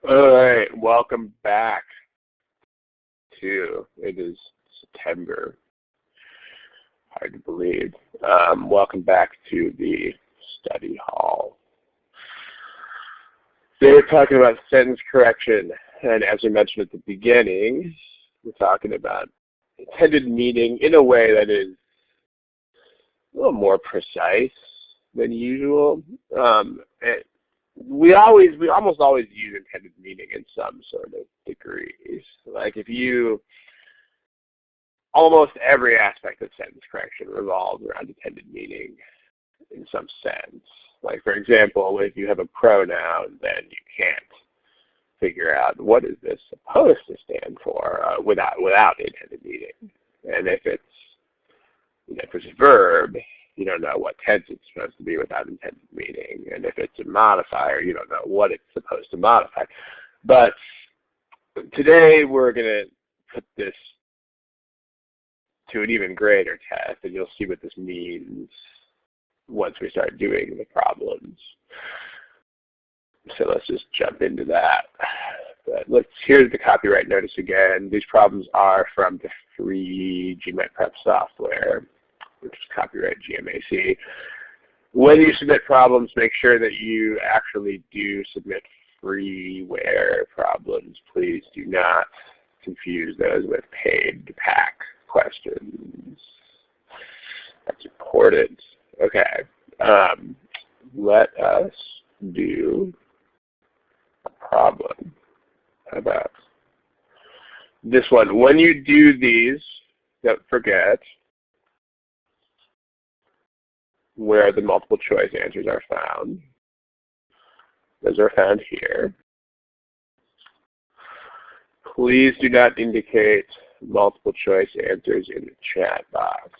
All right, welcome back to, it is September, hard to believe. Welcome back to the study hall. Today we're talking about sentence correction, and as we mentioned at the beginning, we're talking about intended meaning in a way that is a little more precise than usual. We almost always use intended meaning in some sort of degrees. Like almost every aspect of sentence correction revolves around intended meaning in some sense. Like, for example, if you have a pronoun, then you can't figure out what is this supposed to stand for without intended meaning. And if it's a verb, you don't know what tense it's supposed to be without intended meaning. And if it's a modifier, you don't know what it's supposed to modify. But today we're going to put this to an even greater test, and you'll see what this means once we start doing the problems. So let's just jump into that. But here's the copyright notice again. These problems are from the free GMAT-Prep software, which is copyright GMAC. When you submit problems, make sure that you actually do submit freeware problems. Please do not confuse those with paid pack questions. That's important. Okay. Let us do a problem. How about this one? When you do these, don't forget where the multiple choice answers are found. Those are found here. Please do not indicate multiple choice answers in the chat box.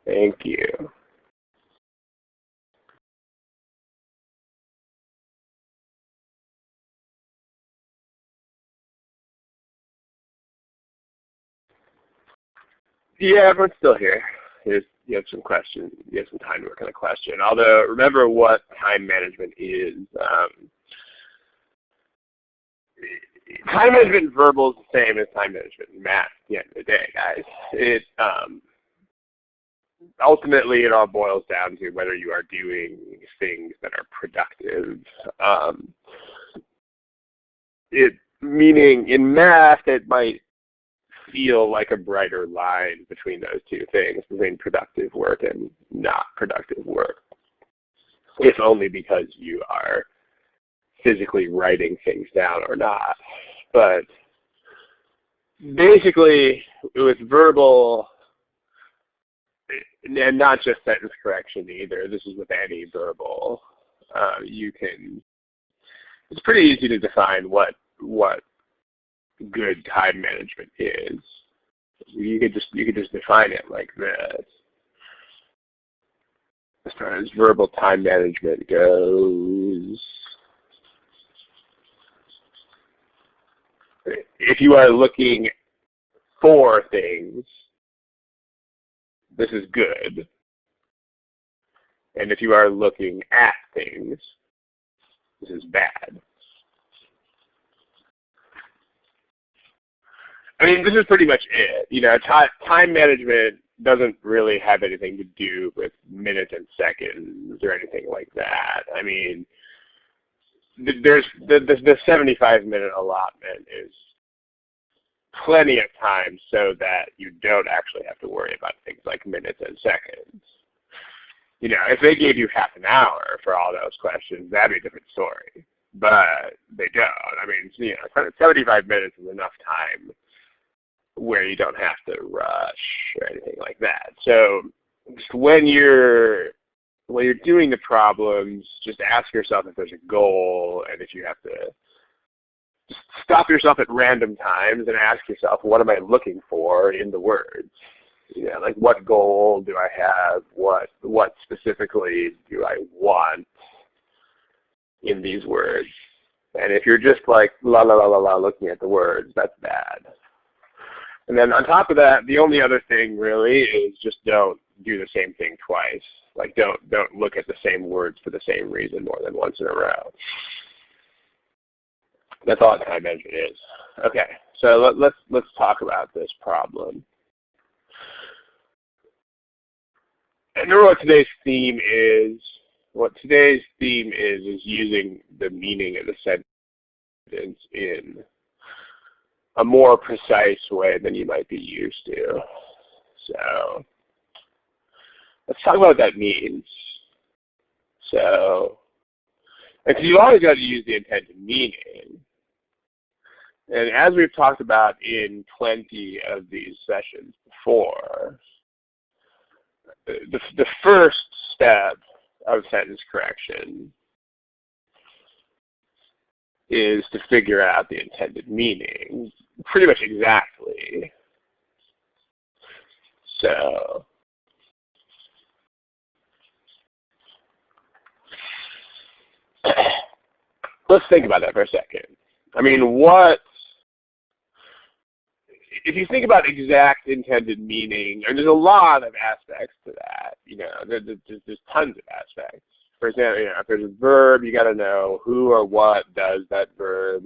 Thank you. Yeah, everyone's still here. You have some questions. You have some time to work on a question. Although, remember what time management is. Time management in verbal is the same as time management in math at the end of the day, guys. Ultimately, it all boils down to whether you are doing things that are productive. Meaning in math, it might feel like a brighter line between those two things, between productive work and not productive work, if only because you are physically writing things down or not. But basically, with verbal, and not just sentence correction either, this is with any verbal, it's pretty easy to define what good time management is. You could just define it like this. As far as verbal time management goes, if you are looking for things, this is good. And if you are looking at things, this is bad. I mean, this is pretty much it. Time management doesn't really have anything to do with minutes and seconds or anything like that. I mean, there's the 75-minute allotment is plenty of time so that you don't actually have to worry about things like minutes and seconds. If they gave you half an hour for all those questions, that'd be a different story. But they don't. I mean, 75 minutes is enough time where you don't have to rush or anything like that. So just when you're doing the problems, just ask yourself if there's a goal, and if you have to just stop yourself at random times and ask yourself, what am I looking for in the words? Like, what goal do I have? What specifically do I want in these words? And if you're just like la la la la la looking at the words, that's bad. And then on top of that, the only other thing really is just don't do the same thing twice. Like don't look at the same words for the same reason more than once in a row. That's all time management is. Okay, so let's talk about this problem. And remember what today's theme is. What today's theme is using the meaning of the sentence in a more precise way than you might be used to. So let's talk about what that means. So, because you've always got to use the intended meaning. And as we've talked about in plenty of these sessions before, the first step of sentence correction is to figure out the intended meaning pretty much exactly. So let's think about that for a second. I mean, if you think about exact intended meaning, and there's a lot of aspects to that, there's tons of aspects. For example, if there's a verb, you got to know who or what does that verb.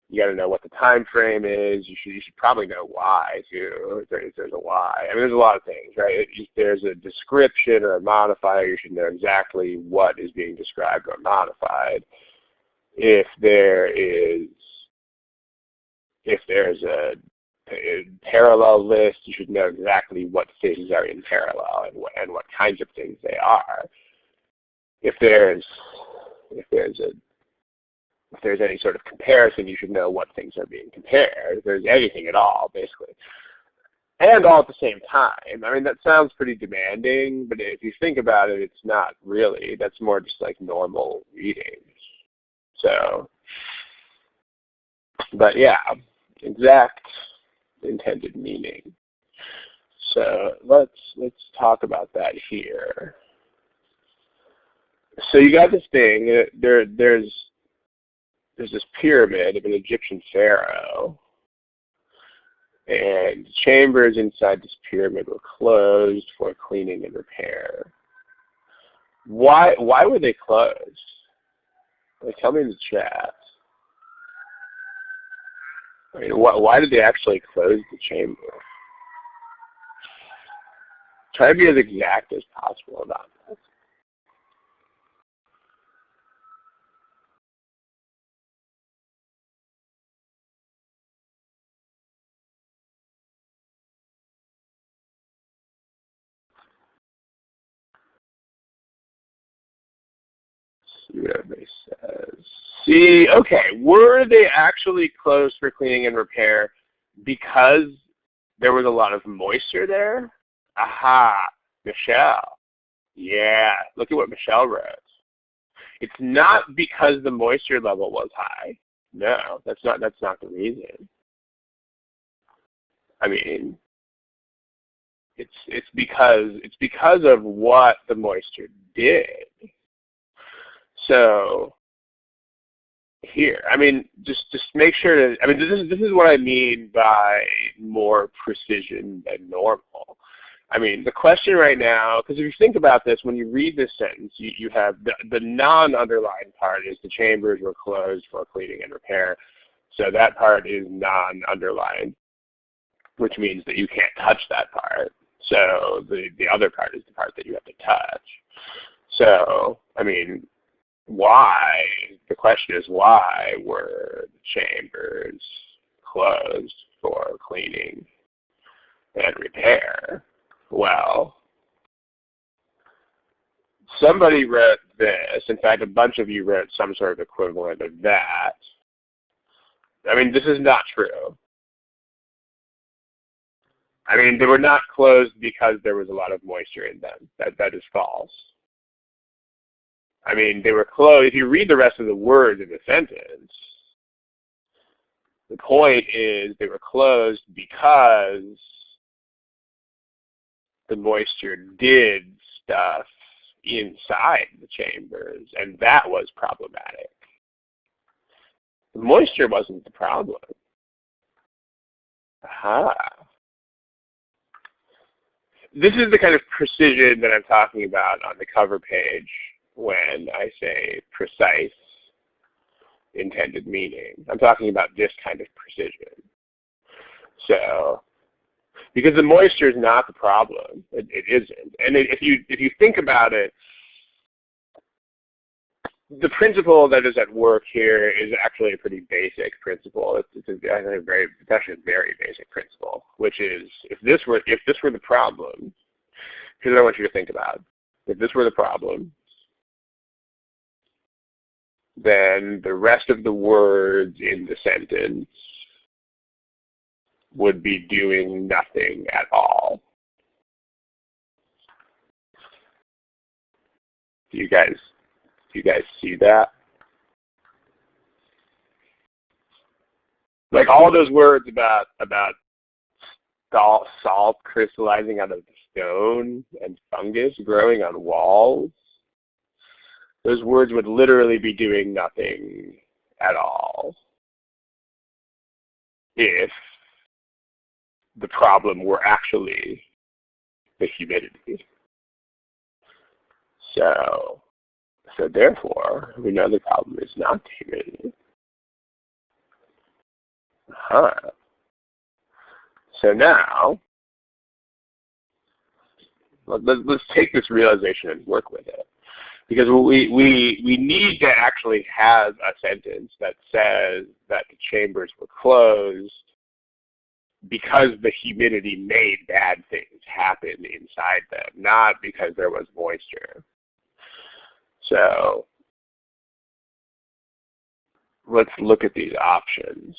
You got to know what the time frame is. You should probably know why too. If there's a why, I mean, there's a lot of things, right? If there's a description or a modifier, you should know exactly what is being described or modified. If there's a parallel list, you should know exactly what things are in parallel and what kinds of things they are. If there's any sort of comparison, you should know what things are being compared. If there's anything at all, basically. And all at the same time. I mean, that sounds pretty demanding, but if you think about it, it's not really. That's more just like normal reading. So, but yeah, exact intended meaning. So let's talk about that here. So you got this thing. There's this pyramid of an Egyptian pharaoh, and chambers inside this pyramid were closed for cleaning and repair. Why were they closed? Like, tell me in the chat. I mean, why did they actually close the chamber? Try to be as exact as possible about this. See what everybody says. See, okay, were they actually closed for cleaning and repair because there was a lot of moisture there? Aha, Michelle. Yeah, look at what Michelle wrote. It's not because the moisture level was high. No, that's not the reason. I mean, it's because of what the moisture did. So here, I mean, just make sure that, I mean, this is what I mean by more precision than normal. I mean, the question right now, because if you think about this, when you read this sentence, you have the non-underlined part is the chambers were closed for cleaning and repair. So that part is non-underlined, which means that you can't touch that part. So the other part is the part that you have to touch. So, I mean, why? The question is, why were the chambers closed for cleaning and repair? Well, somebody wrote this. In fact, a bunch of you wrote some sort of equivalent of that. I mean, this is not true. I mean, they were not closed because there was a lot of moisture in them. That is false. I mean, they were closed. If you read the rest of the words in the sentence, the point is they were closed because the moisture did stuff inside the chambers, and that was problematic. The moisture wasn't the problem. Aha. this is the kind of precision that I'm talking about on the cover page when I say precise intended meaning. I'm talking about this kind of precision. So, because the moisture is not the problem, it isn't. And if you think about it, the principle that is at work here is actually a pretty basic principle. It's actually a very basic principle, which is if this were the problem, here's what I want you to think about. If this were the problem, then the rest of the words in the sentence would be doing nothing at all. Do you guys see that? Like all those words about salt crystallizing out of the stone and fungus growing on walls, those words would literally be doing nothing at all if the problem were actually the humidity. So therefore, we know the problem is not the humidity. So now, let's take this realization and work with it. Because we need to actually have a sentence that says that the chambers were closed because the humidity made bad things happen inside them, not because there was moisture. So let's look at these options.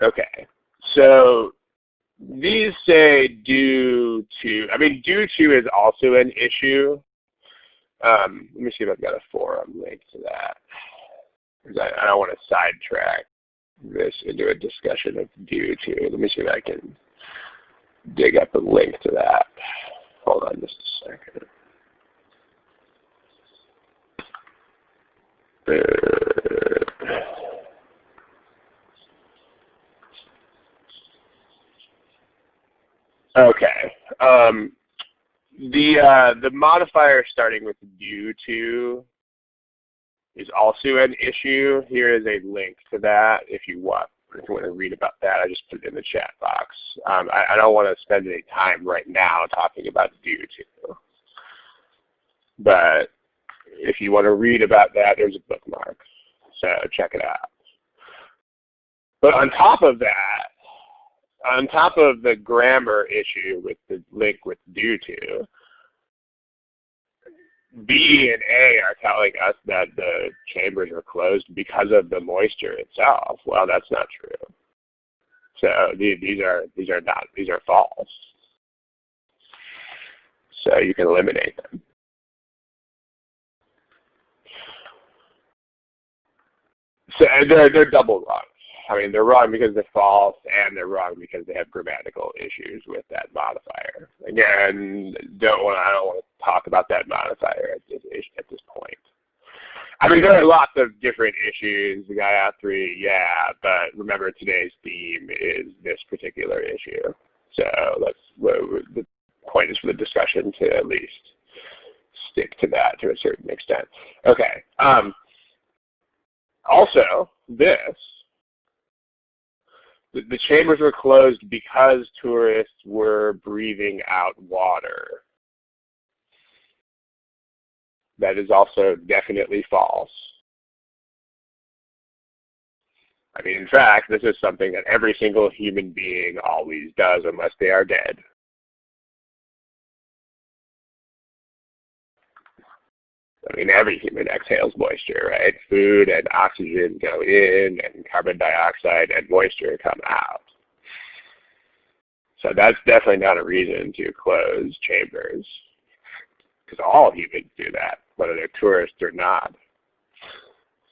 Okay, so these say due to, due to is also an issue. Let me see if I've got a forum link to that, because I don't want to sidetrack this into a discussion of due to. Let me see if I can dig up a link to that. Hold on just a second. Okay. The modifier starting with due to is also an issue. Here is a link to that if you want to read about that. I just put it in the chat box. I don't want to spend any time right now talking about due to. But if you want to read about that, there's a bookmark. So check it out. But on top of that, on top of the grammar issue with the link with due to, B and A are telling us that the chambers are closed because of the moisture itself. Well, that's not true. So these are false. So you can eliminate them. So they're double wrong. They're wrong because they're false, and they're wrong because they have grammatical issues with that modifier. Again, I don't want to talk about that modifier at this point. There are lots of different issues. The Gayatri, yeah, but remember today's theme is this particular issue. So the point is for the discussion to at least stick to that to a certain extent. Okay. Also, the chambers were closed because tourists were breathing out water. That is also definitely false. In fact, this is something that every single human being always does unless they are dead. Every human exhales moisture, right? Food and oxygen go in, and carbon dioxide and moisture come out. So that's definitely not a reason to close chambers, because all humans do that, whether they're tourists or not.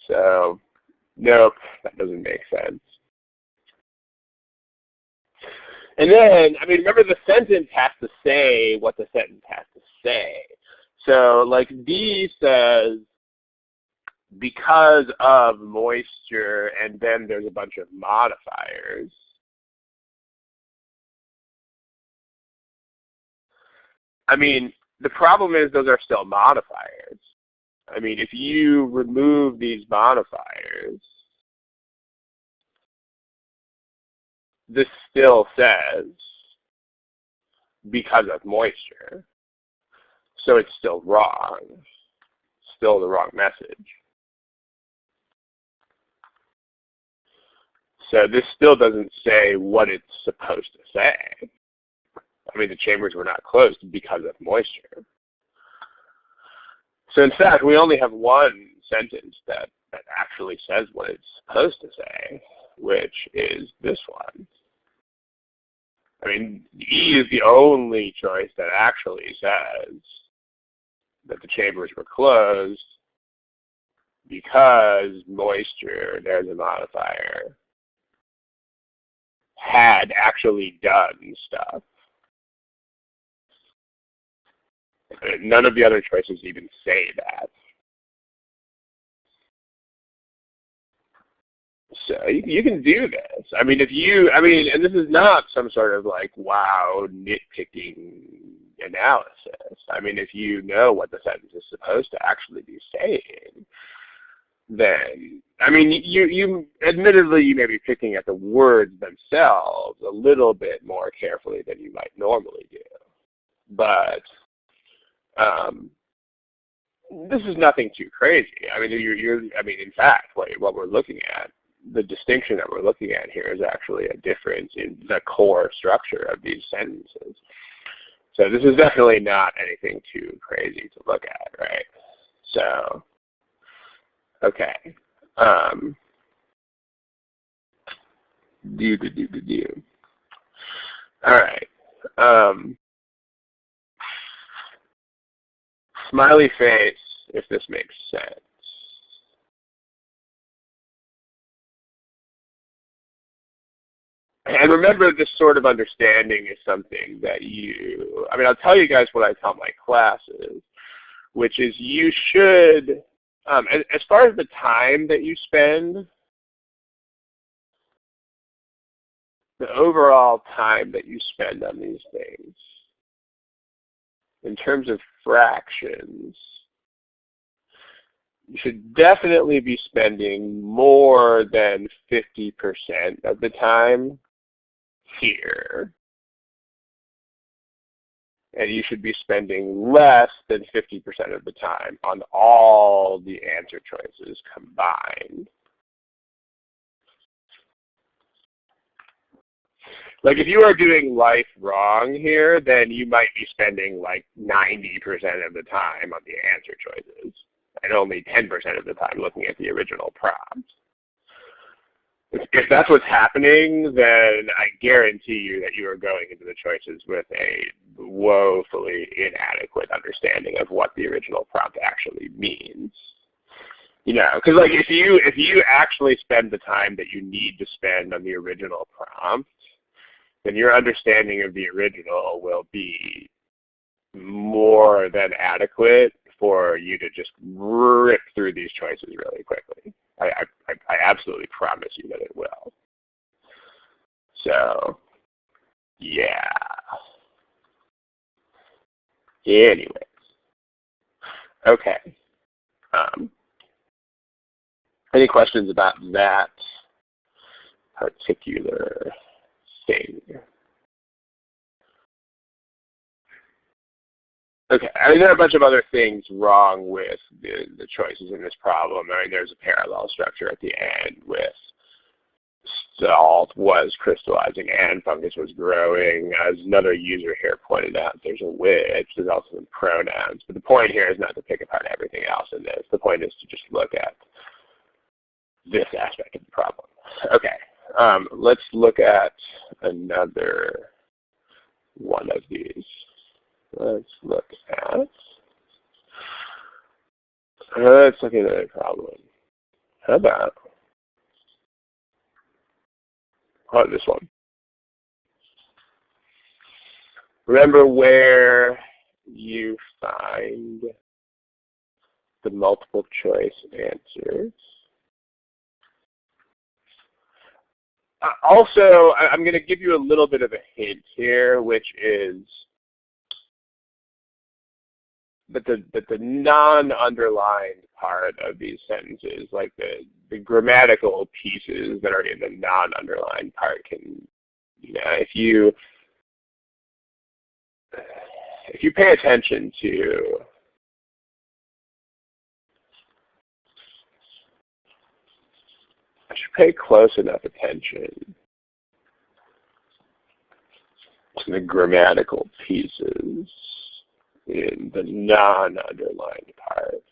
So, nope, that doesn't make sense. And then, remember the sentence has to say what the sentence has to say. So, like D says, because of moisture, and then there's a bunch of modifiers. I mean, the problem is those are still modifiers. I mean, if you remove these modifiers, this still says because of moisture. So it's still wrong. Still the wrong message. So this still doesn't say what it's supposed to say. I mean, the chambers were not closed because of moisture. So in fact, we only have one sentence that actually says what it's supposed to say, which is this one. I mean, E is the only choice that actually says that the chambers were closed because moisture, there's a modifier, had actually done stuff. None of the other choices even say that. So you can do this. I mean, and this is not some sort of like, wow, nitpicking analysis. I mean, if you know what the sentence is supposed to actually be saying, then, I mean, you admittedly, you may be picking at the words themselves a little bit more carefully than you might normally do. But this is nothing too crazy. I mean, in fact, what we're looking at, the distinction that we're looking at here is actually a difference in the core structure of these sentences. So this is definitely not anything too crazy to look at, right? So, okay. All right. Smiley face, if this makes sense. And remember, this sort of understanding is something that I'll tell you guys what I tell my classes, which is you should, as far as the time that you spend, the overall time that you spend on these things, in terms of fractions, you should definitely be spending more than 50% of the time here. And you should be spending less than 50% of the time on all the answer choices combined. Like if you are doing life wrong here, then you might be spending like 90% of the time on the answer choices and only 10% of the time looking at the original prompt. If that's what's happening, then I guarantee you that you are going into the choices with a woefully inadequate understanding of what the original prompt actually means. You know, because like if you actually spend the time that you need to spend on the original prompt, then your understanding of the original will be more than adequate for you to just rip through these choices really quickly. I absolutely promise you that it will. So, yeah. Anyways. Okay. Any questions about that particular thing? Okay, I mean, there are a bunch of other things wrong with the choices in this problem. I mean, there's a parallel structure at the end with salt was crystallizing and fungus was growing. As another user here pointed out, there's a which. There's also some pronouns. But the point here is not to pick apart everything else in this. The point is to just look at this aspect of the problem. Okay, let's look at another one of these. Let's look at another problem. How about this one? Remember where you find the multiple choice answers. Also, I'm going to give you a little bit of a hint here, which is but the non-underlined part of these sentences, like the grammatical pieces that are in the non-underlined part, can, if you pay attention to I should pay close enough attention to the grammatical pieces in the non-underlined part,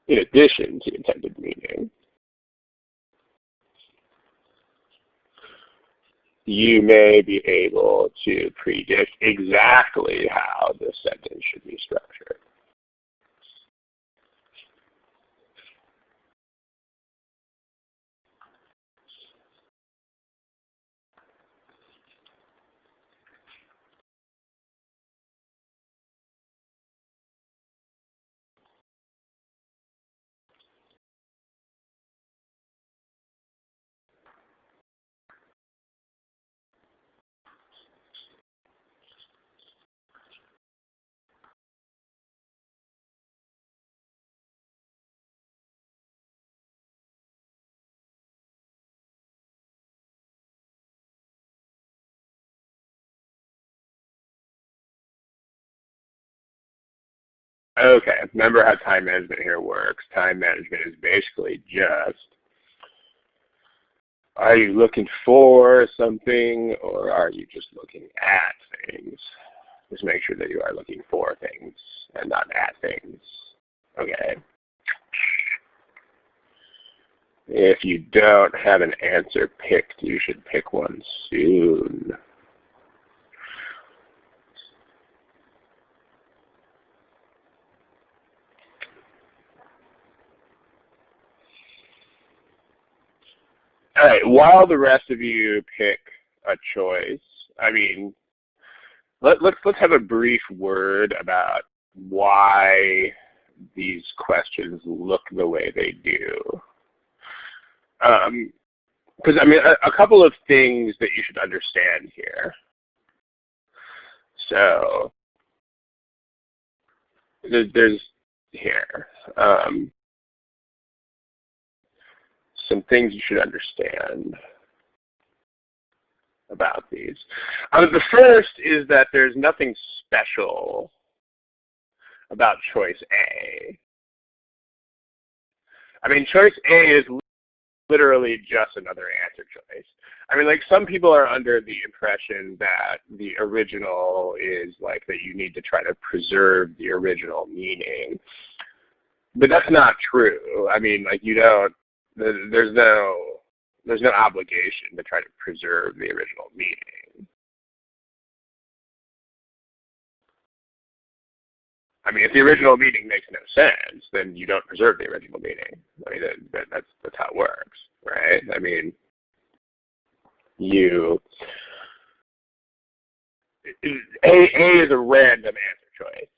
in addition to intended meaning. You may be able to predict exactly how the sentence should be structured. Okay, remember how time management here works. Time management is basically just, are you looking for something or are you just looking at things? Just make sure that you are looking for things and not at things. Okay. If you don't have an answer picked, you should pick one soon. All right, while the rest of you pick a choice, I mean, let's have a brief word about why these questions look the way they do. Because, I mean, a couple of things that you should understand here. So, there's here. Some things you should understand about these. The first is that there's nothing special about choice A. I mean, choice A is literally just another answer choice. I mean, like, some people are under the impression that the original is like that you need to try to preserve the original meaning. But that's not true. I mean, like, you don't, there's no obligation to try to preserve the original meaning. I mean, if the original meaning makes no sense, then you don't preserve the original meaning. I mean, that's how it works, right? I mean, A is a random answer choice.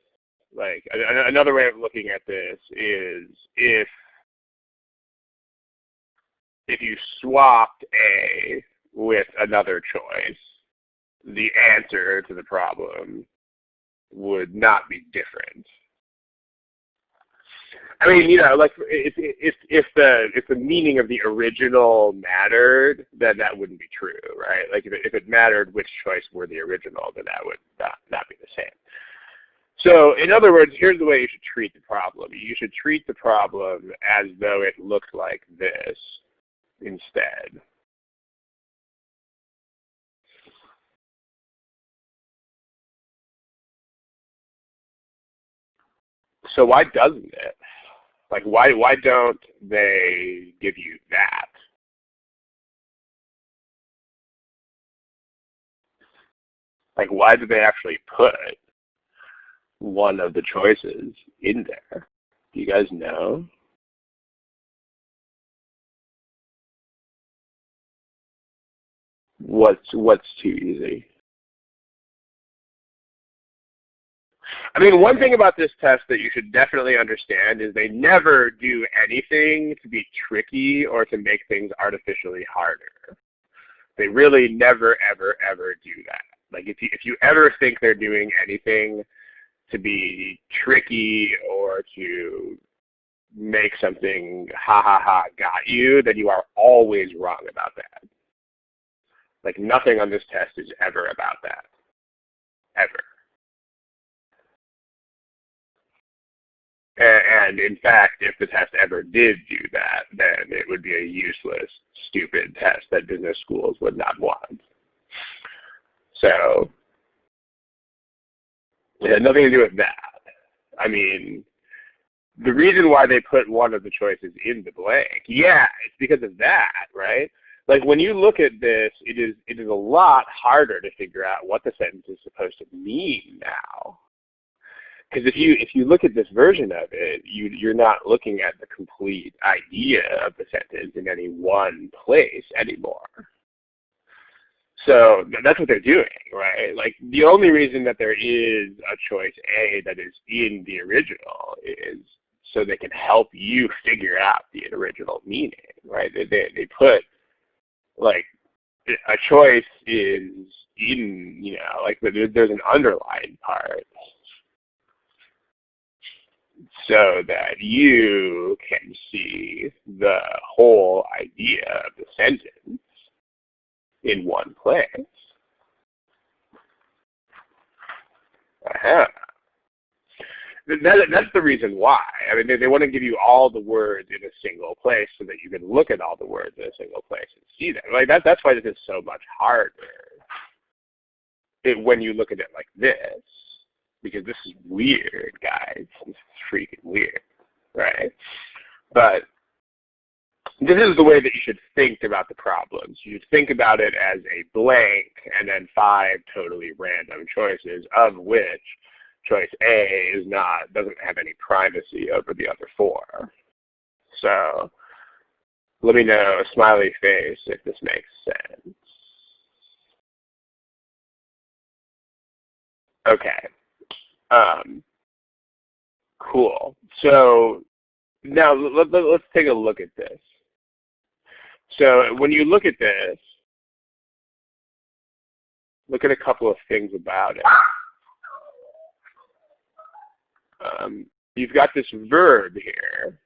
Like, another way of looking at this is if you swapped A with another choice, the answer to the problem would not be different. I mean, like, if the meaning of the original mattered, then that wouldn't be true, right? Like, if it mattered which choice were the original, then that would not be the same. So, in other words, here's the way you should treat the problem. You should treat the problem as though it looked like this instead. So why doesn't it? Like, why don't they give you that? Like, why do they actually put one of the choices in there? Do you guys know? What's too easy? I mean, one thing about this test that you should definitely understand is they never do anything to be tricky or to make things artificially harder. They really never, ever, ever do that. Like, if you ever think they're doing anything to be tricky or to make something ha ha ha got you, then you are always wrong about that. Like nothing on this test is ever about that. Ever. And in fact, if the test ever did do that, then it would be a useless, stupid test that business schools would not want. So it had nothing to do with that. I mean, the reason why they put one of the choices in the blank, yeah, it's because of that, right? Like when you look at this, it is a lot harder to figure out what the sentence is supposed to mean now. Because if you look at this version of it, you're not looking at the complete idea of the sentence in any one place anymore. So that's what they're doing, right? Like the only reason that there is a choice A that is in the original is so they can help you figure out the original meaning, right? They put like a choice is in, you know, like there's an underlined part so that you can see the whole idea of the sentence in one place. That's the reason why. I mean, they want to give you all the words in a single place so that you can look at all the words in a single place and see them. Like that's why this is so much harder when you look at it like this. Because this is weird, guys. This is freaking weird, right? But this is the way that you should think about the problems. You should think about it as a blank and then 5 totally random choices, of which choice A doesn't have any primacy over the other 4. So let me know, smiley face, if this makes sense. Okay. Cool. So now let's take a look at this. So when you look at this, look at a couple of things about it. You've got this verb here.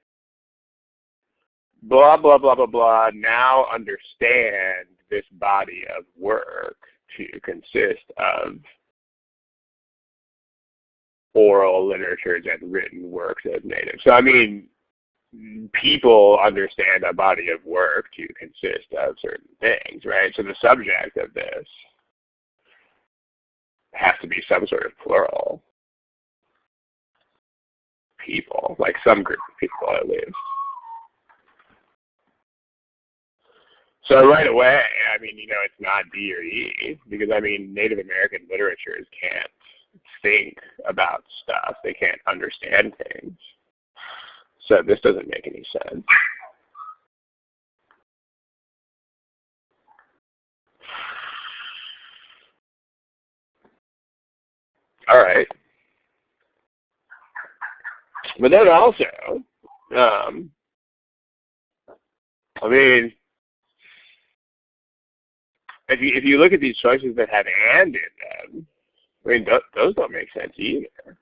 Blah, blah, blah, blah, blah. Now understand this body of work to consist of oral literatures and written works of native. So I mean, people understand a body of work to consist of certain things, right? So the subject of this has to be some sort of plural. People, like some group of people at least. So right away, I mean, you know, it's not D or E, because I mean, Native American literatures can't think about stuff. They can't understand things. So this doesn't make any sense. All right. But then also, I mean, if you look at these choices that have and in them, I mean, those don't make sense either.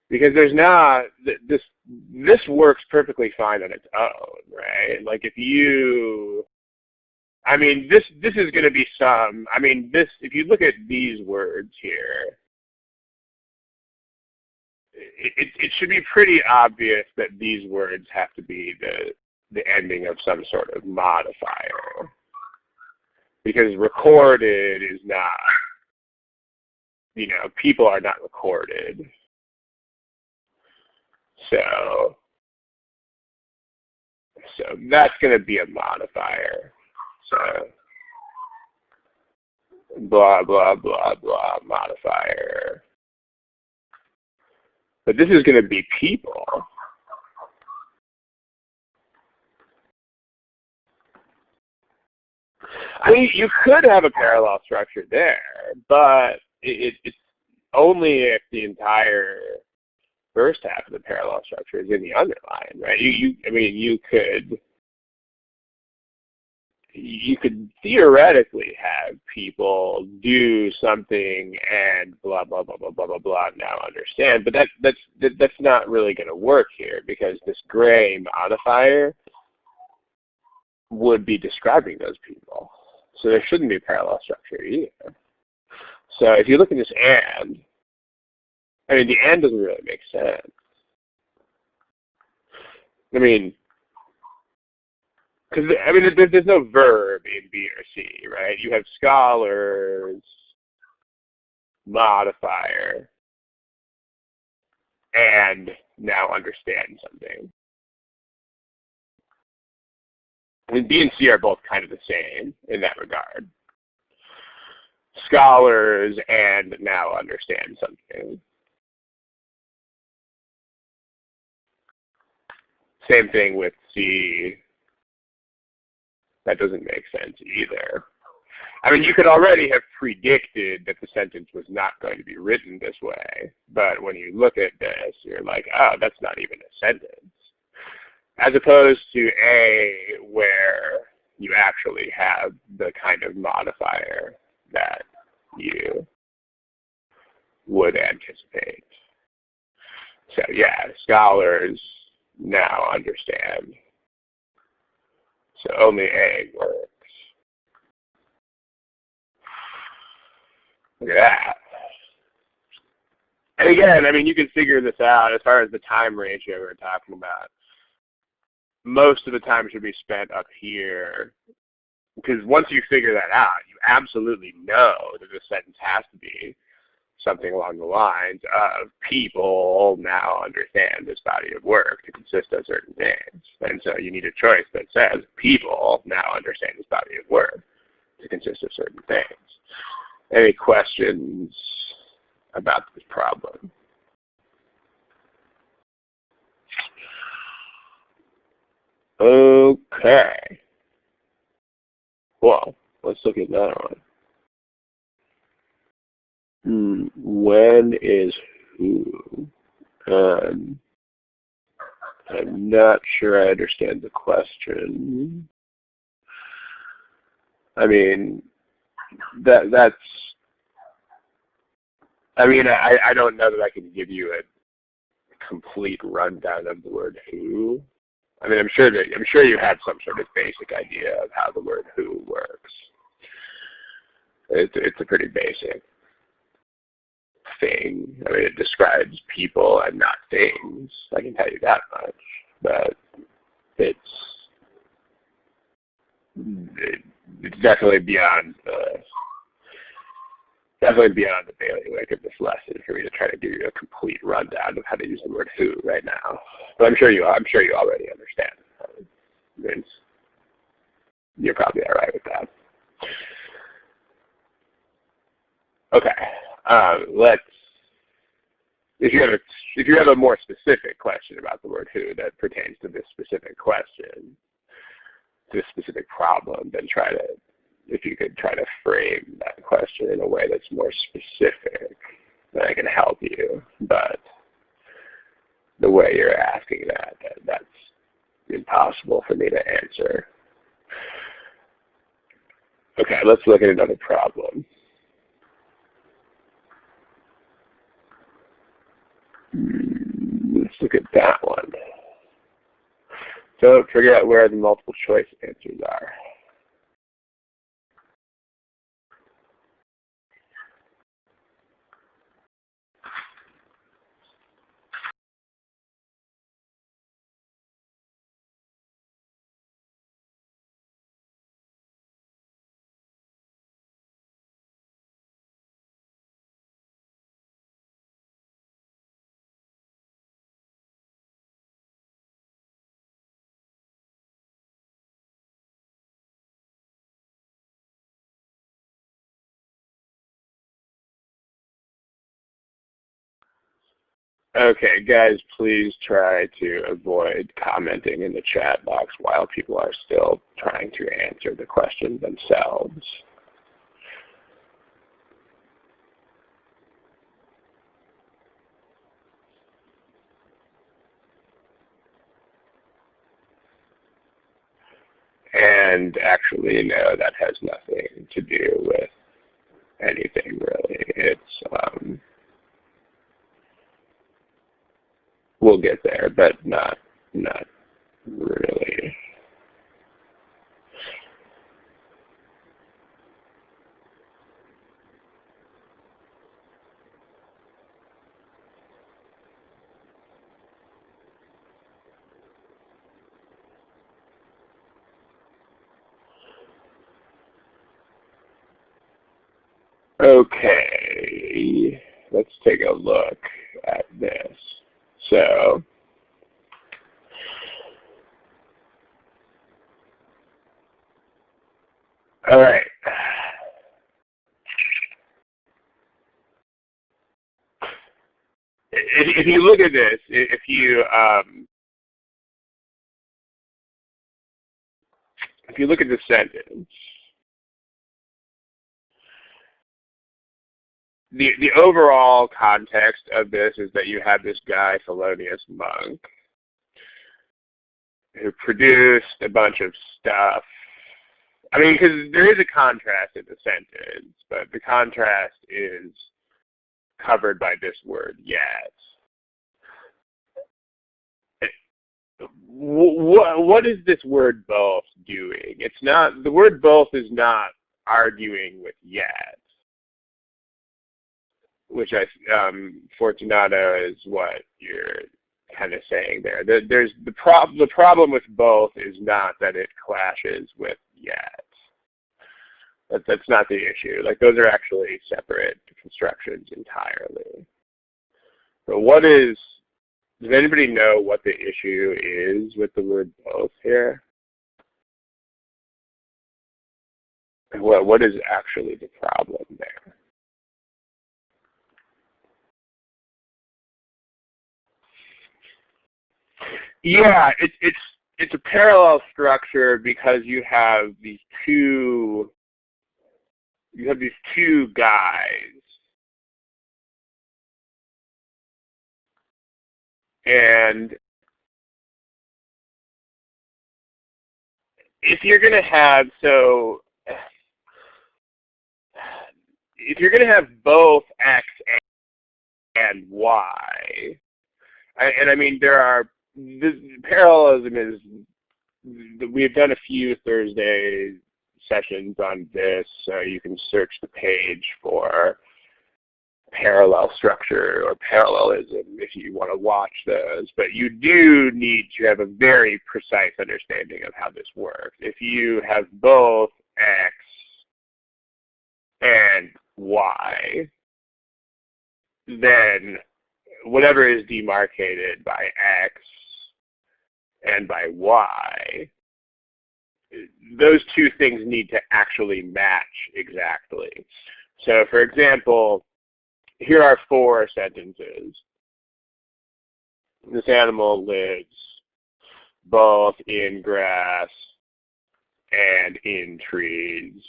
Because there's not, this works perfectly fine on its own, right? Like if you, I mean, this is going to be some, I mean, if you look at these words here, it should be pretty obvious that these words have to be the ending of some sort of modifier. Because recorded is not, you know, people are not recorded. So that's going to be a modifier. So blah, blah, blah, blah, modifier. But this is going to be people. I mean, you could have a parallel structure there, but it's only if the entire first half of the parallel structure is in the underline, right? I mean, you could, you could theoretically have people do something and blah blah blah blah blah blah blah now understand, but that's not really going to work here, because this gray modifier would be describing those people. So there shouldn't be parallel structure either. So if you look at this and, I mean, the and doesn't really make sense. I mean, because there's no verb in B or C, right? You have scholars, modifier, and now understand something. I mean, B and C are both kind of the same in that regard. Scholars and now understand something. Same thing with C. That doesn't make sense either. I mean, you could already have predicted that the sentence was not going to be written this way, but when you look at this, you're like, oh, that's not even a sentence. As opposed to A, where you actually have the kind of modifier that you would anticipate. So yeah, scholars now understand. So only A works. Look at that. And again, I mean, you can figure this out as far as the time ratio we're talking about. Most of the time should be spent up here, because once you figure that out, you absolutely know that the sentence has to be something along the lines of people now understand this body of work to consist of certain things. And so you need a choice that says people now understand this body of work to consist of certain things. Any questions about this problem? Okay. Well, let's look at another one. When is who? I'm not sure I understand the question. I mean, that's. I mean, I don't know that I can give you a complete rundown of the word who. I mean, I'm sure you have some sort of basic idea of how the word who works. It's a pretty basic thing. I mean, it describes people and not things. I can tell you that much. But it's definitely beyond the bailiwick of this lesson for me to try to give you a complete rundown of how to use the word who right now. But I'm sure you already understand. I mean, you're probably all right with that. Okay. If you have a more specific question about the word who that pertains to this specific question, this specific problem, then if you could try to frame that question in a way that's more specific, then I can help you. But the way you're asking that's impossible for me to answer. Okay, let's look at another problem. Let's look at that one. So figure out where the multiple choice answers are. Okay, guys, please try to avoid commenting in the chat box while people are still trying to answer the question themselves. And And actually, no, that has nothing to do with anything really. It's we'll get there, but not really. Okay, let's take a look at this. So, all right. If you look at this, if you look at the sentence, the overall context of this is that you have this guy, Thelonious Monk, who produced a bunch of stuff. I mean, because there is a contrast in the sentence, but the contrast is covered by this word, yet. What is this word both doing? It's not, the word both is not arguing with yet, which Fortunato is what you're kind of saying there. There's the problem with both is not that it clashes with yet. That's not the issue. Like, those are actually separate constructions entirely. But does anybody know what the issue is with the word both here? What is actually the problem there? Yeah, it's a parallel structure because you have these two guys, and if you're going to have both X and Y, and I mean the parallelism is, we've done a few Thursday sessions on this, so you can search the page for parallel structure or parallelism if you want to watch those, but you do need to have a very precise understanding of how this works. If you have both X and Y, then whatever is demarcated by X and by Y, those two things need to actually match exactly. So for example, here are 4 sentences. This animal lives both in grass and in trees.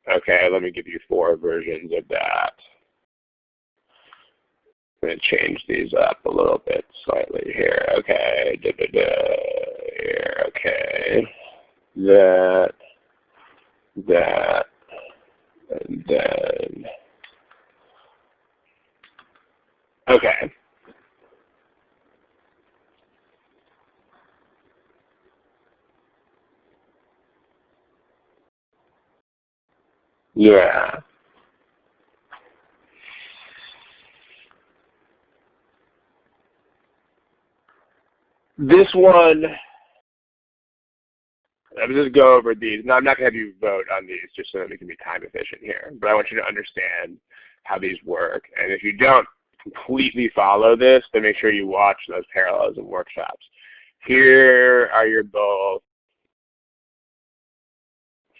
Okay, let me give you 4 versions of that. I'm going to change these up a little bit slightly here. Okay, here, okay. That, and then, okay. Yeah. This one, I'm just go over these. No, I'm not going to have you vote on these just so that we can be time efficient here. But I want you to understand how these work. And if you don't completely follow this, then make sure you watch those parallelism workshops. Here are your both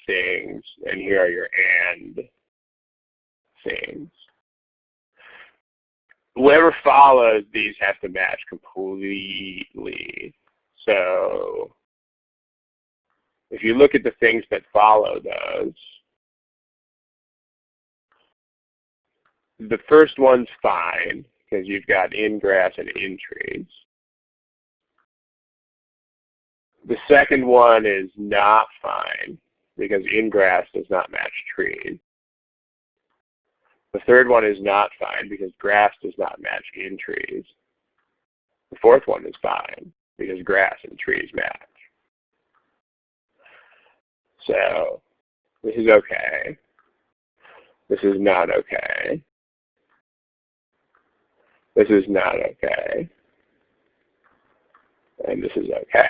things, and here are your and things. Whoever follows these has to match completely. So if you look at the things that follow those, the first one's fine because you've got in grass and in trees. The second one is not fine because in grass does not match trees. The third one is not fine because grass does not match in trees. The fourth one is fine because grass and trees match. So this is okay. This is not okay. This is not okay. And this is okay.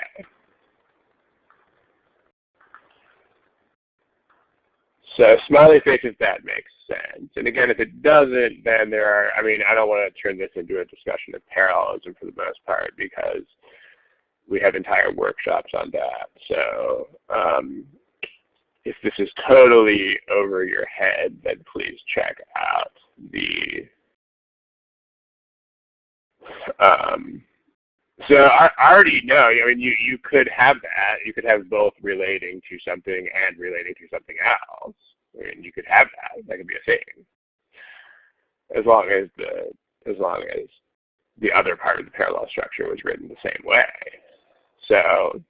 So smiley face if that makes sense. And again, if it doesn't, then there are, I mean, I don't want to turn this into a discussion of parallelism for the most part because we have entire workshops on that. So if this is totally over your head, then please check out the so I already know, I mean, you could have that. You could have both relating to something and relating to something else. I mean, you could have that. That could be a thing. As long as the other part of the parallel structure was written the same way. So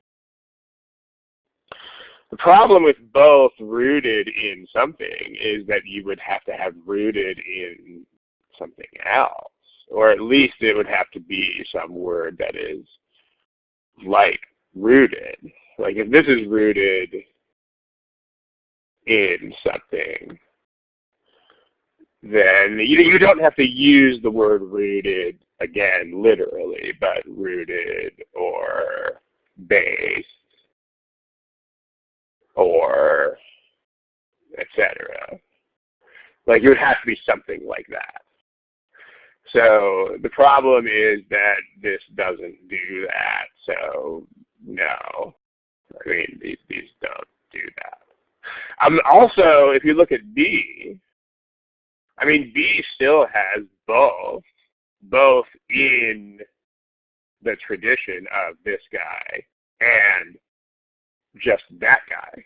the problem with both rooted in something is that you would have to have rooted in something else. Or at least it would have to be some word that is like rooted. Like if this is rooted in something, then you don't have to use the word rooted again literally, but rooted or based or etc. Like it would have to be something like that. So the problem is that this doesn't do that. So no, I mean these don't do that. Also, if you look at B, I mean B still has both in the tradition of this guy and just that guy.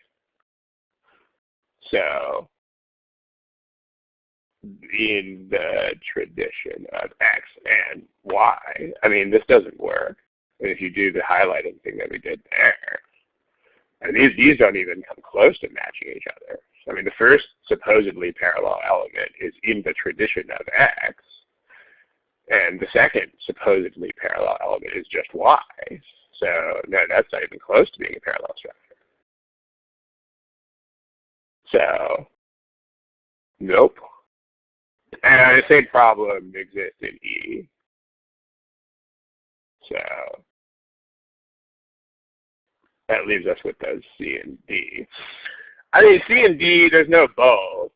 So in the tradition of X and Y. I mean, this doesn't work. And if you do the highlighting thing that we did there, and these don't even come close to matching each other. I mean, the first supposedly parallel element is in the tradition of X, and the second supposedly parallel element is just Y. So no, that's not even close to being a parallel structure. So, nope. And the same problem exists in E. So that leaves us with those C and D. I mean, C and D, there's no both.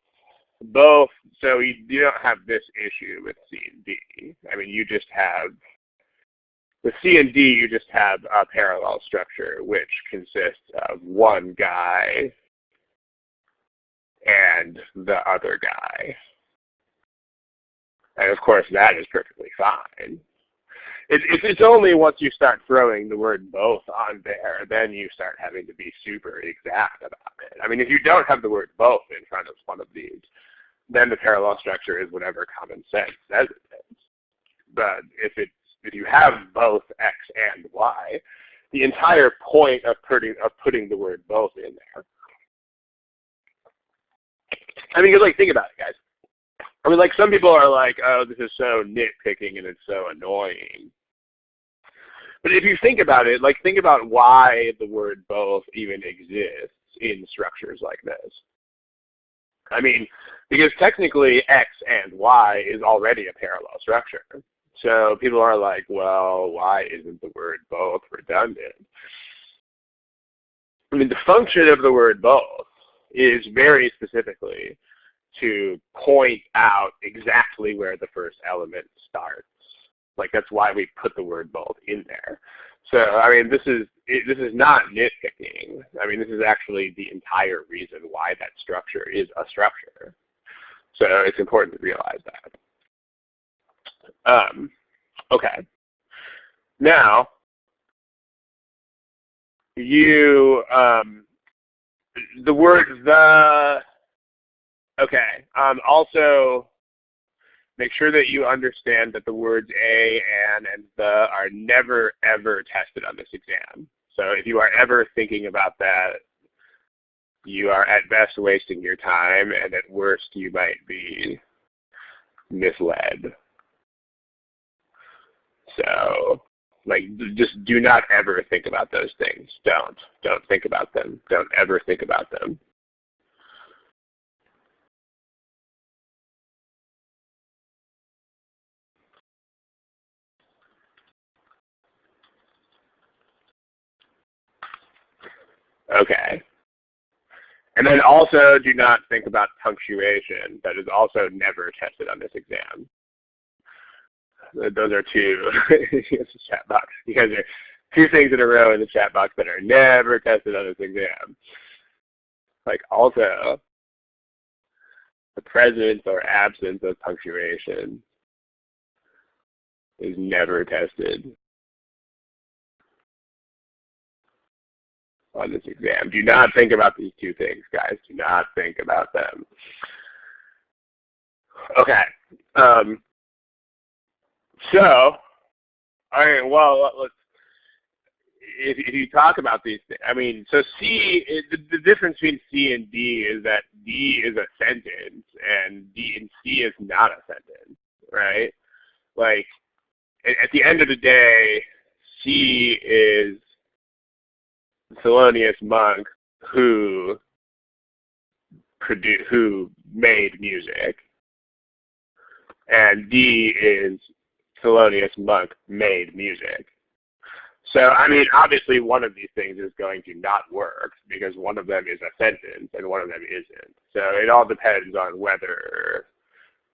Both, so you don't have this issue with C and D. I mean, you just have, with C and D, you just have a parallel structure which consists of one guy and the other guy. And of course, that is perfectly fine. It's only once you start throwing the word both on there, then you start having to be super exact about it. I mean, if you don't have the word both in front of one of these, then the parallel structure is whatever common sense says it is. But if you have both X and Y, the entire point of putting the word both in there. I mean, like, think about it, guys. I mean, like, some people are like, oh, this is so nitpicking and it's so annoying. But if you think about it, like, think about why the word both even exists in structures like this. I mean, because technically X and Y is already a parallel structure. So people are like, well, why isn't the word both redundant? I mean, the function of the word both is very specifically to point out exactly where the first element starts. Like, that's why we put the word both in there. So, I mean, this is not nitpicking. I mean, this is actually the entire reason why that structure is a structure. So it's important to realize that. Okay. Now, you, the word the, okay. Also, make sure that you understand that the words a, and the are never, ever tested on this exam. So if you are ever thinking about that, you are at best wasting your time, and at worst you might be misled. So, like, just do not ever think about those things. Don't think about them. Don't ever think about them. Okay. And then also do not think about punctuation. That is also never tested on this exam. Those are two chat box. You guys are two things in a row in the chat box that are never tested on this exam. Like also the presence or absence of punctuation is never tested on this exam. Do not think about these two things, guys. Do not think about them. Okay. So, all right, well, let's, if you talk about these things, I mean, so C, the difference between C and D is that D is a sentence and C is not a sentence, right? Like, at the end of the day, C is Thelonious Monk who made music, and D is Thelonious Monk made music. So, I mean, obviously one of these things is going to not work because one of them is a sentence and one of them isn't. So it all depends on whether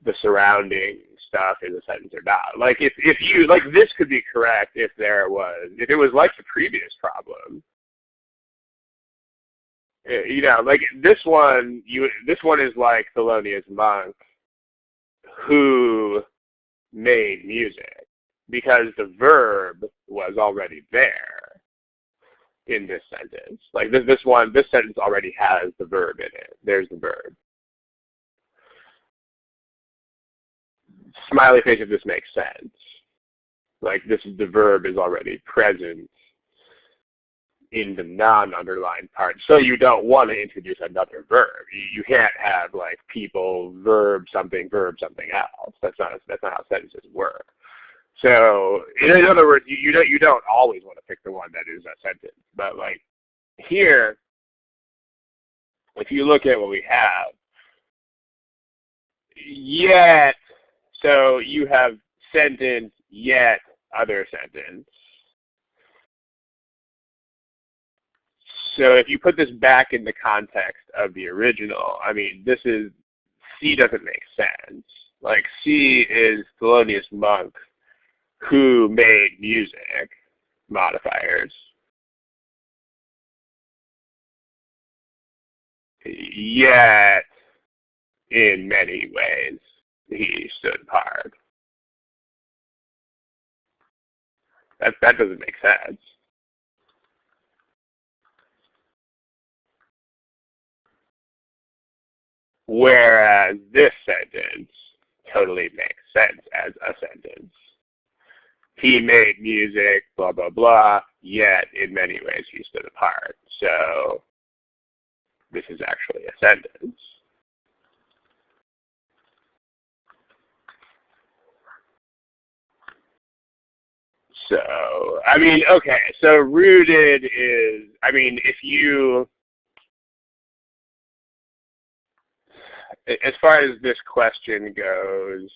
the surrounding stuff is a sentence or not. Like if you, like this could be correct if it was like the previous problem. You know, like this one is like Thelonious Monk who made music, because the verb was already there in this sentence. Like this sentence already has the verb in it. There's the verb. Smiley face if this makes sense. Like the verb is already present in the non-underlined part. So you don't want to introduce another verb. You can't have like people verb something else. That's not how sentences work. So in other words, you don't always want to pick the one that is a sentence. But like here, if you look at what we have, yet, so you have sentence, yet other sentence. So if you put this back in the context of the original, I mean, C doesn't make sense. Like C is Thelonious Monk who made music, modifiers. Yet, in many ways, he stood apart. That doesn't make sense. Whereas this sentence totally makes sense as a sentence. He made music, blah, blah, blah, yet in many ways he stood apart. So this is actually a sentence. So, I mean, okay, so rooted is, I mean, as far as this question goes,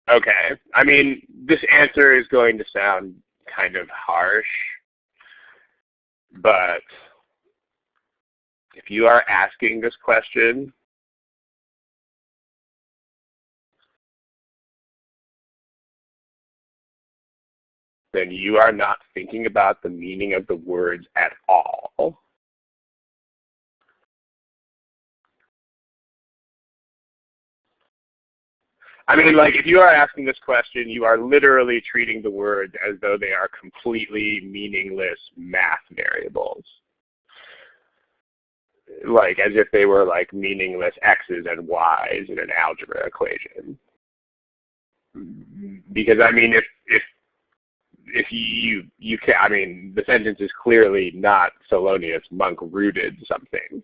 okay, I mean, this answer is going to sound kind of harsh, but if you are asking this question, then you are not thinking about the meaning of the words at all. I mean, like, if you are asking this question, you are literally treating the words as though they are completely meaningless math variables. Like, as if they were, like, meaningless x's and y's in an algebra equation. Because I mean, if you can, I mean, the sentence is clearly not Solonius monk rooted something.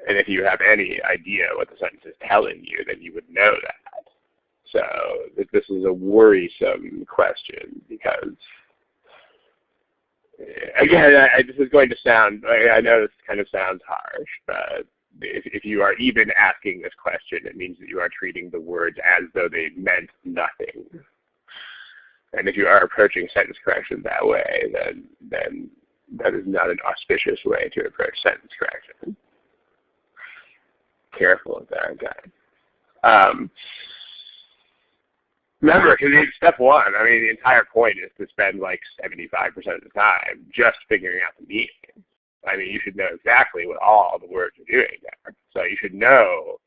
And if you have any idea what the sentence is telling you, then you would know that. So this is a worrisome question because, again, this is going to sound, I know this kind of sounds harsh, but if you are even asking this question, it means that you are treating the words as though they meant nothing. And if you are approaching sentence correction that way, then that is not an auspicious way to approach sentence correction. Careful with that, guys. Remember, because step one, I mean, the entire point is to spend like 75% of the time just figuring out the meaning. I mean, you should know exactly what all the words are doing there. So you should know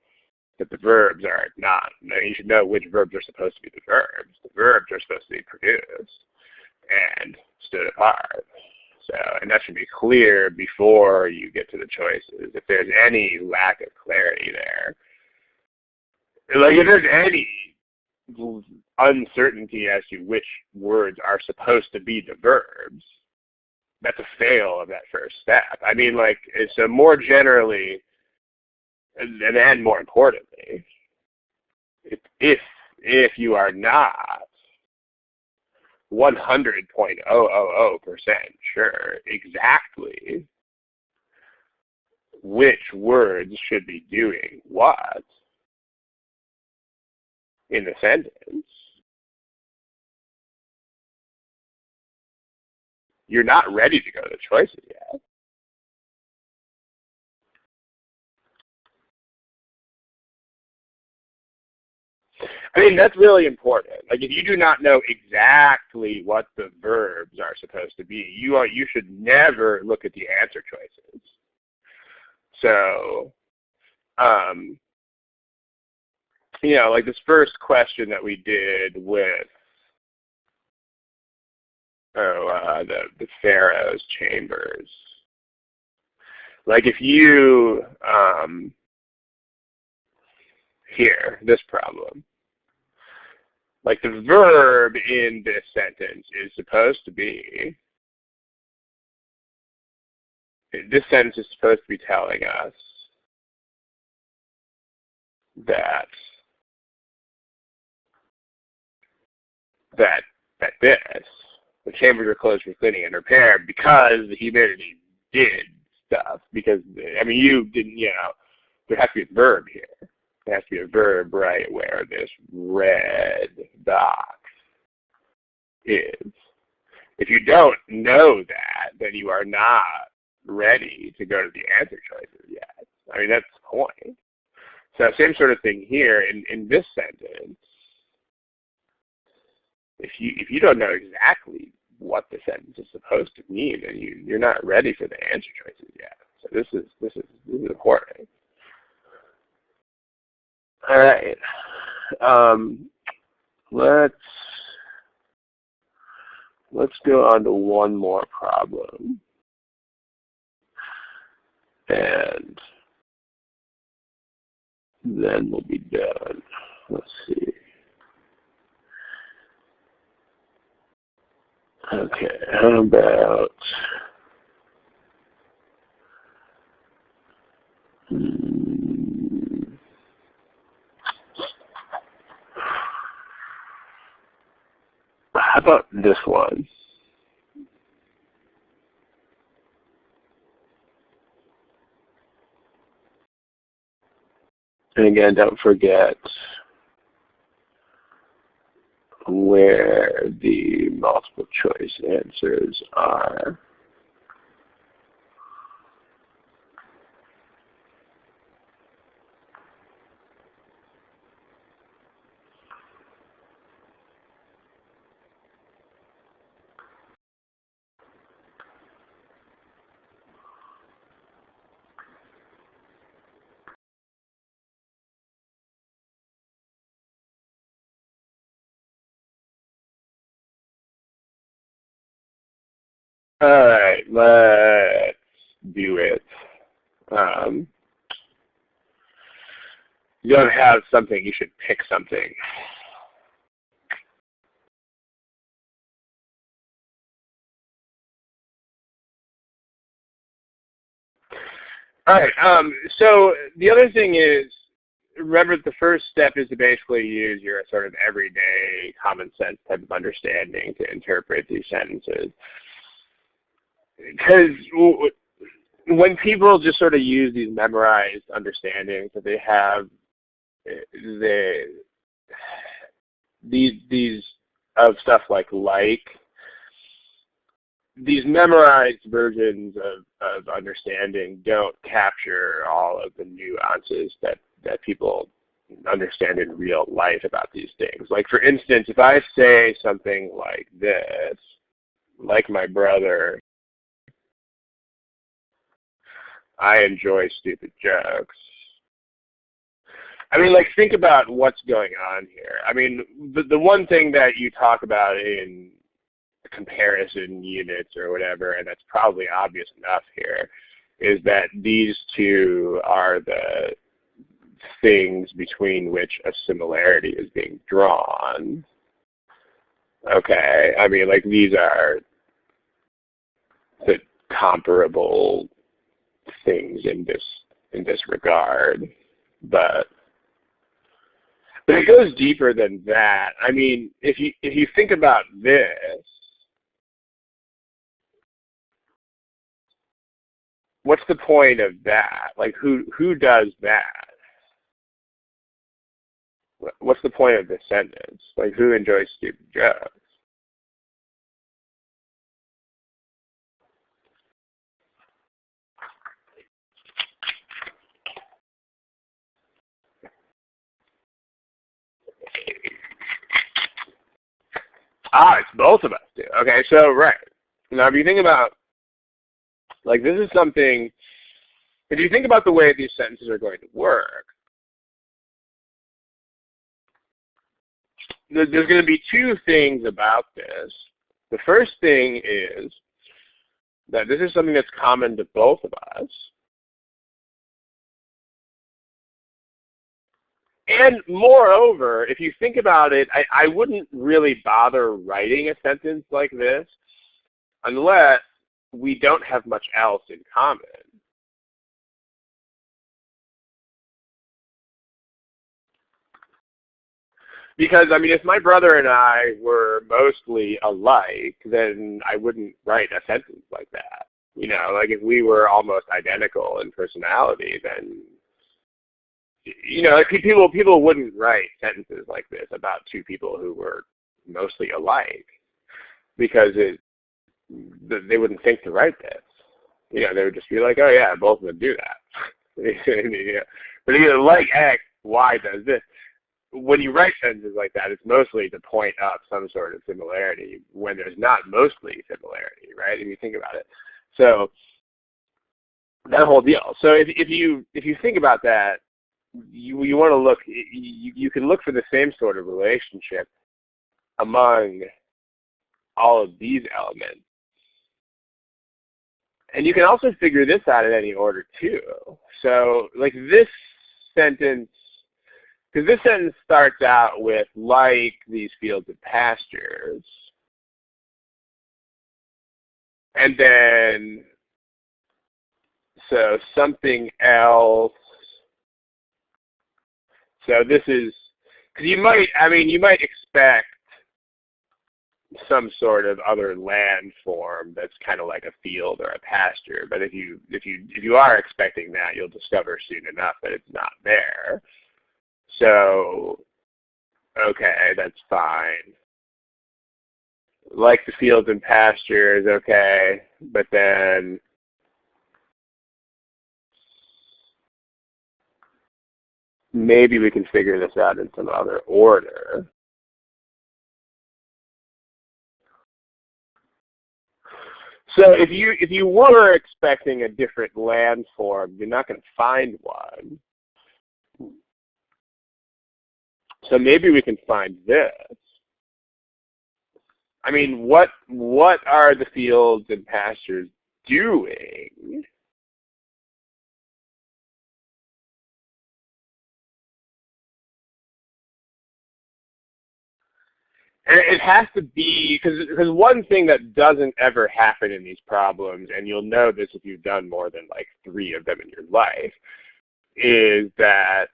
that the verbs are not, you should know which verbs are supposed to be the verbs. The verbs are supposed to be produced and stood apart. So, and that should be clear before you get to the choices. If there's any lack of clarity there, like if there's any uncertainty as to which words are supposed to be the verbs, that's a fail of that first step. I mean, like, so more generally, and then more importantly, if you are not 100.000% sure exactly which words should be doing what in the sentence, you're not ready to go to the choices yet. I mean, that's really important. Like, if you do not know exactly what the verbs are supposed to be, you should never look at the answer choices. So, you know, like this first question that we did with the Pharaoh's chambers. Like, if you here, this problem. Like, the verb in this sentence is supposed to be, this sentence is supposed to be telling us that the chambers are closed for cleaning and repair because the humidity did stuff. Because, I mean, you didn't, you know, there has to be a verb here. There has to be a verb right where this red box is. If you don't know that, then you are not ready to go to the answer choices yet. I mean, that's the point. So same sort of thing here in this sentence. If you don't know exactly what the sentence is supposed to mean, then you're not ready for the answer choices yet. So this is important. All right. Let's go on to one more problem. And then we'll be done. Let's see. Okay, how about how about this one? And again, don't forget where the multiple choice answers are. All right, let's do it. you don't have something, you should pick something. All right. So the other thing is, remember the first step is to basically use your sort of everyday common sense type of understanding to interpret these sentences. Because when people just sort of use these memorized understandings that they have, these of stuff like, these memorized versions of understanding don't capture all of the nuances that people understand in real life about these things. Like, for instance, if I say something like this, like my brother, I enjoy stupid jokes. I mean, like, think about what's going on here. I mean, the one thing that you talk about in comparison units or whatever, and that's probably obvious enough here, is that these two are the things between which a similarity is being drawn. Okay, I mean, like, these are the comparable things in this regard, but it goes deeper than that. I mean, if you think about this, what's the point of that? Like, who does that? What's the point of this sentence? Like, who enjoys stupid jokes? It's both of us do. Okay, so right. Now if you think about, like, this is something, if you think about the way these sentences are going to work, there's going to be two things about this. The first thing is that this is something that's common to both of us. And moreover, if you think about it, I wouldn't really bother writing a sentence like this unless we don't have much else in common. Because, I mean, if my brother and I were mostly alike, then I wouldn't write a sentence like that. You know, like, if we were almost identical in personality, then, you know, like, people wouldn't write sentences like this about two people who were mostly alike, because they wouldn't think to write this. You know, they would just be like, oh yeah, both of them do that. Yeah. But if you're like X, Y does this. When you write sentences like that, it's mostly to point out some sort of similarity when there's not mostly similarity, right? If you think about it. So that whole deal. So if you think about that, you want to look. You can look for the same sort of relationship among all of these elements. And you can also figure this out in any order too. So, like, this sentence, because this sentence starts out with, like these fields and pastures, and then, so something else. So this is, because you might expect some sort of other land form that's kind of like a field or a pasture. But if you are expecting that, you'll discover soon enough that it's not there. So, okay, that's fine. Like the fields and pastures, okay, but then maybe we can figure this out in some other order. So if you were expecting a different landform, you're not going to find one. So maybe we can find this. I mean, what are the fields and pastures doing? And it has to be, because one thing that doesn't ever happen in these problems, and you'll know this if you've done more than like 3 of them in your life, is that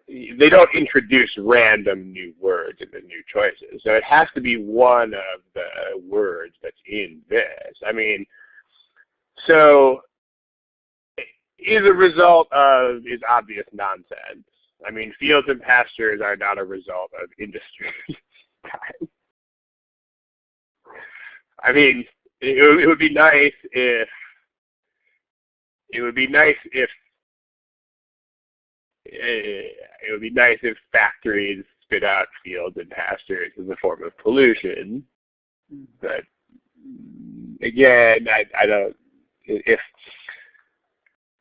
they don't introduce random new words in the new choices. So it has to be one of the words that's in this. I mean, so is a result of is obvious nonsense. I mean, fields and pastures are not a result of industry. I mean, it would be nice if factories spit out fields and pastures as a form of pollution. But again, I don't. If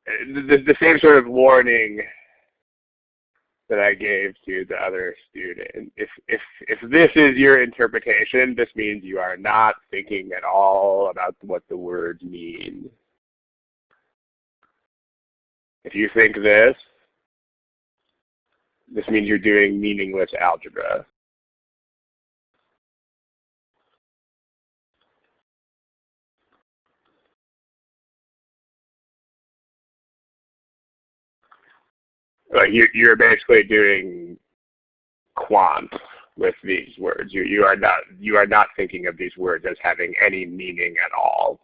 the same sort of warning that I gave to the other student, if this is your interpretation, this means you are not thinking at all about what the words mean. If you think this means you're doing meaningless algebra. Like you're basically doing quant with these words. You are not thinking of these words as having any meaning at all.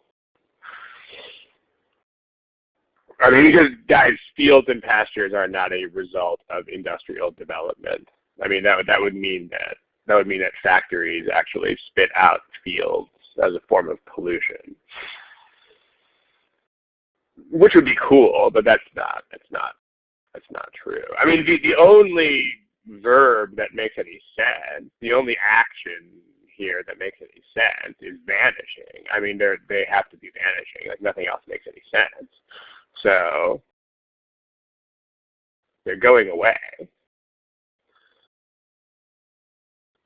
I mean, because guys, fields and pastures are not a result of industrial development. I mean, that would mean that factories actually spit out fields as a form of pollution, which would be cool, but that's not true. I mean, the only verb that makes any sense, the only action here that makes any sense is vanishing. I mean, they have to be vanishing. Like nothing else makes any sense. So they're going away.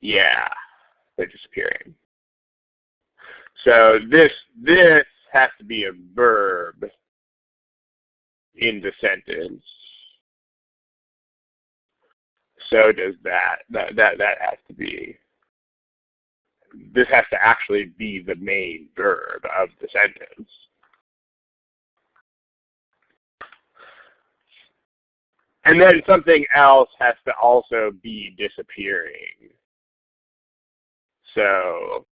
Yeah, they're disappearing. So this has to be a verb in the sentence. So does that. That has to be. This has to actually be the main verb of the sentence. And then something else has to also be disappearing. So,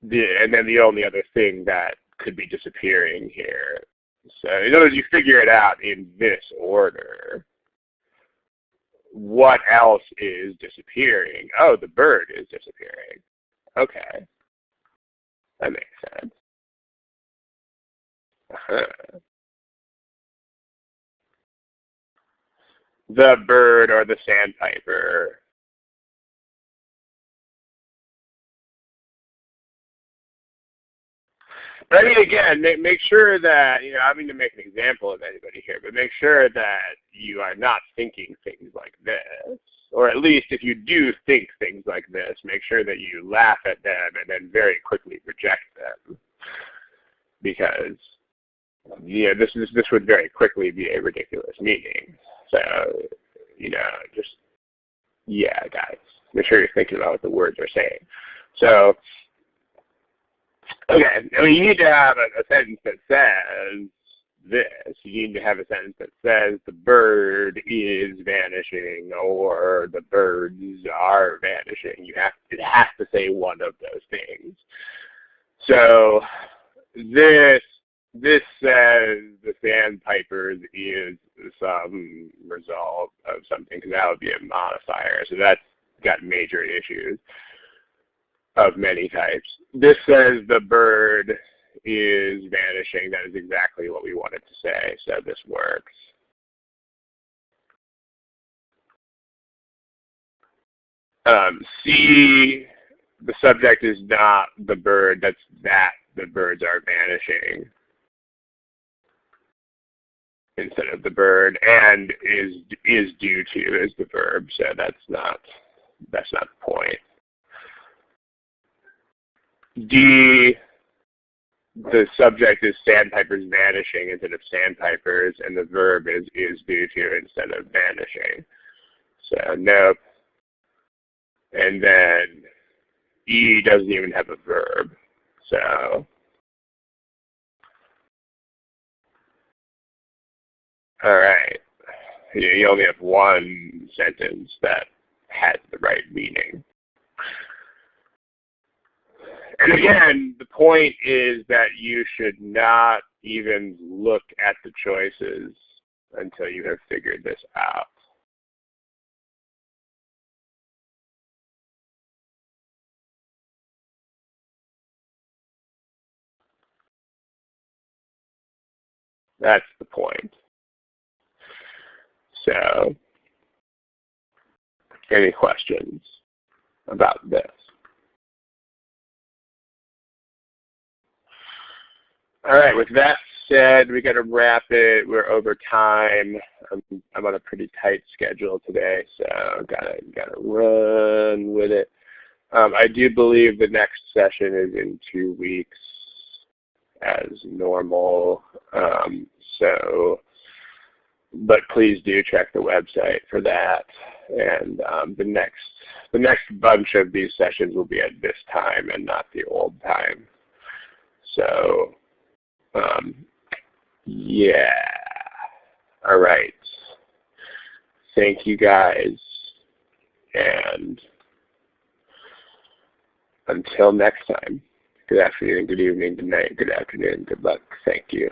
and then the only other thing that could be disappearing here. So in other words, you figure it out in this order. What else is disappearing? Oh, the bird is disappearing. Okay. That makes sense. The bird or the sandpiper. But I mean, again, make sure that, I don't mean to make an example of anybody here, but make sure that you are not thinking things like this. Or at least if you do think things like this, make sure that you laugh at them and then very quickly reject them. Because, this would very quickly be a ridiculous meaning. So, just, guys, make sure you're thinking about what the words are saying. So, okay, I mean, you need to have a sentence that says this. You need to have a sentence that says the bird is vanishing or the birds are vanishing. It has to say one of those things. So this says the sandpipers is some result of something, because that would be a modifier. So that's got major issues of many types. This says the bird is vanishing. That is exactly what we wanted to say, so this works. C, the subject is not the bird, that's that the birds are vanishing instead of the bird, and is due to is the verb, so that's not the point. D, the subject is sandpipers vanishing instead of sandpipers, and the verb is due to instead of vanishing. So nope, And then E doesn't even have a verb. So, all right. You only have one sentence that has the right meaning. And again, the point is that you should not even look at the choices until you have figured this out. That's the point. So, any questions about this? All right, with that said, we got to wrap it. We're over time. I'm on a pretty tight schedule today, so gotta run with it. I do believe the next session is in 2 weeks as normal. But please do check the website for that. And the next bunch of these sessions will be at this time and not the old time. So yeah. All right. Thank you guys. And until next time, good afternoon, good evening, good night, good afternoon, good luck. Thank you.